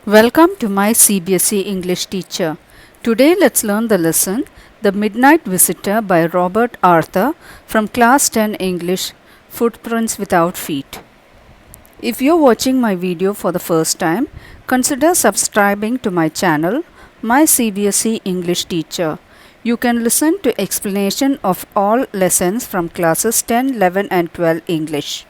Welcome to my CBSE English teacher. Today let's learn the lesson The Midnight Visitor by Robert Arthur from Class 10 English Footprints Without Feet. If you're watching my video for the first time, consider subscribing to my channel, My CBSE English Teacher. You can listen to explanation of all lessons from classes 10, 11 and 12 English.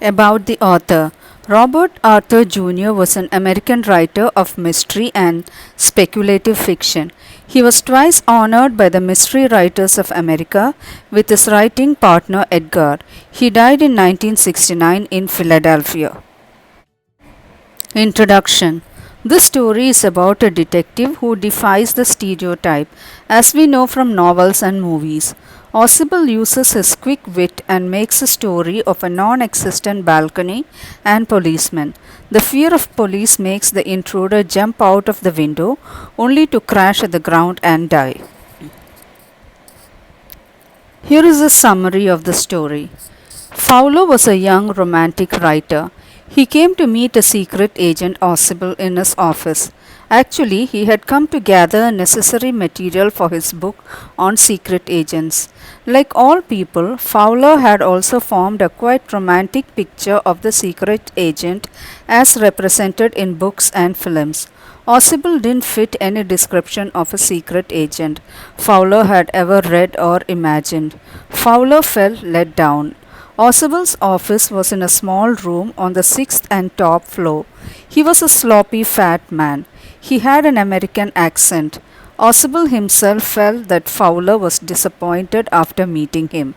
About the author. Robert Arthur Jr. was an American writer of mystery and speculative fiction. He was twice honored by the Mystery Writers of America with his writing partner Edgar. He died in 1969 in Philadelphia. Introduction. This story is about a detective who defies the stereotype, as we know from novels and movies. Ausable uses his quick wit and makes a story of a non-existent balcony and policeman. The fear of police makes the intruder jump out of the window, only to crash at the ground and die. Here is a summary of the story. Fowler was a young romantic writer. He came to meet a secret agent Ausable in his office. Actually, he had come to gather necessary material for his book on secret agents. Like all people, Fowler had also formed a quite romantic picture of the secret agent as represented in books and films. Ausable didn't fit any description of a secret agent Fowler had ever read or imagined. Fowler felt let down. Ausable's office was in a small room on the 6th and top floor. He was a sloppy fat man. He had an American accent. Ausable himself felt that Fowler was disappointed after meeting him.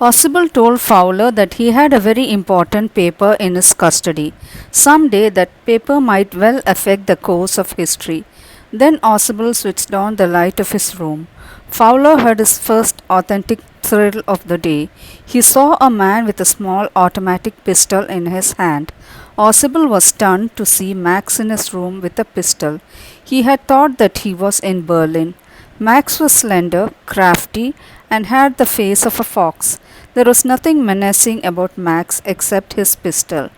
Ausable told Fowler that he had a very important paper in his custody. Someday that paper might well affect the course of history. Then Ausable switched on the light of his room. Fowler had his first authentic thrill of the day. He saw a man with a small automatic pistol in his hand. Ausable was stunned to see Max in his room with a pistol. He had thought that he was in Berlin. Max was slender, crafty, and had the face of a fox. There was nothing menacing about Max except his pistol.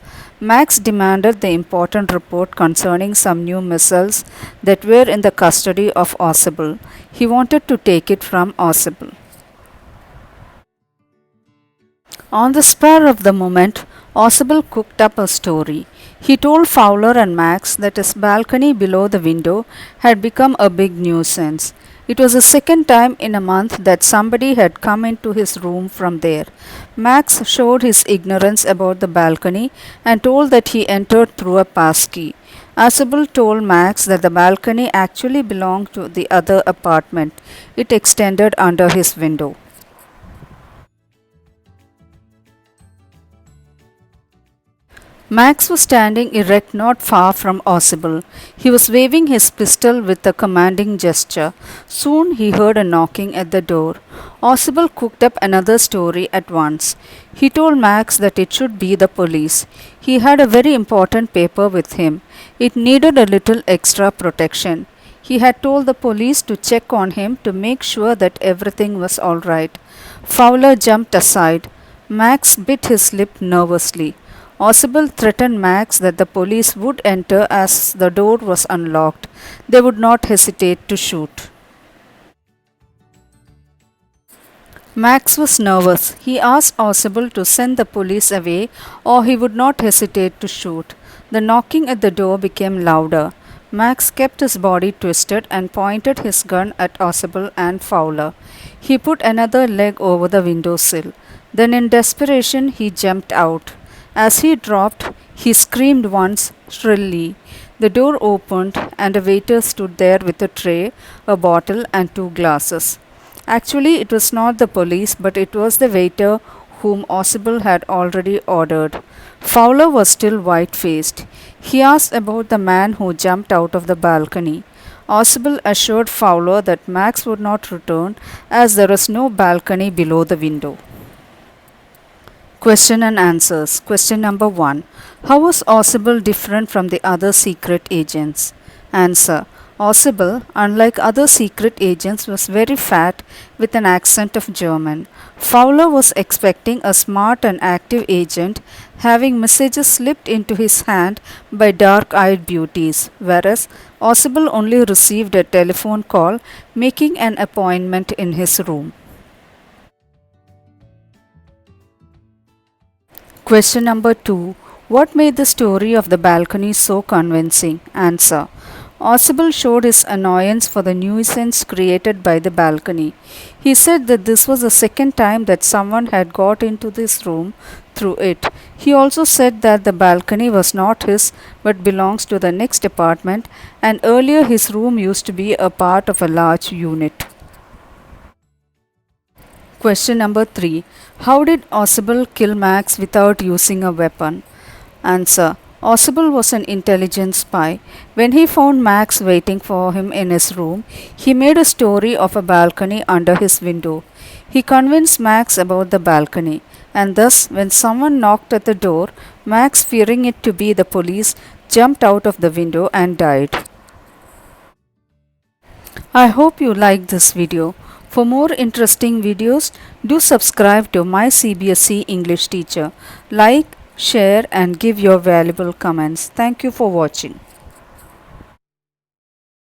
Max demanded the important report concerning some new missiles that were in the custody of Ausable. He wanted to take it from Ausable. On the spur of the moment, Ausable cooked up a story. He told Fowler and Max that his balcony below the window had become a big nuisance. It was the second time in a month that somebody had come into his room from there. Max showed his ignorance about the balcony and told that he entered through a passkey. Ausable told Max that the balcony actually belonged to the other apartment. It extended under his window. Max was standing erect not far from Ausable. He was waving his pistol with a commanding gesture. Soon he heard a knocking at the door. Ausable cooked up another story at once. He told Max that it should be the police. He had a very important paper with him. It needed a little extra protection. He had told the police to check on him to make sure that everything was all right. Fowler jumped aside. Max bit his lip nervously. Ausable threatened Max that the police would enter as the door was unlocked. They would not hesitate to shoot. Max was nervous. He asked Ausable to send the police away or he would not hesitate to shoot. The knocking at the door became louder. Max kept his body twisted and pointed his gun at Ausable and Fowler. He put another leg over the windowsill. Then in desperation he jumped out. As he dropped, he screamed once shrilly. The door opened and a waiter stood there with a tray, a bottle and two glasses. Actually, it was not the police, but it was the waiter whom Ausable had already ordered. Fowler was still white-faced. He asked about the man who jumped out of the balcony. Ausable assured Fowler that Max would not return as there was no balcony below the window. Question and answers. Question number 1. How was Ausable different from the other secret agents? Answer. Ossible, unlike other secret agents, was very fat with an accent of German. Fowler was expecting a smart and active agent, having messages slipped into his hand by dark eyed beauties, whereas Ossible only received a telephone call making an appointment in his room. Question number 2. What made the story of the balcony so convincing? Answer. Ossible showed his annoyance for the nuisance created by the balcony. He said that this was the second time that someone had got into this room through it. He also said that the balcony was not his but belongs to the next apartment, and earlier his room used to be a part of a large unit. Question number 3. How did Ossible kill Max without using a weapon? Answer. Ossible was an intelligent spy. When he found Max waiting for him in his room, he made a story of a balcony under his window. He convinced Max about the balcony, and thus, when someone knocked at the door, Max, fearing it to be the police, jumped out of the window and died. I hope you liked this video. For more interesting videos, do subscribe to my CBSE English teacher. Like, share and give your valuable comments. Thank you for watching.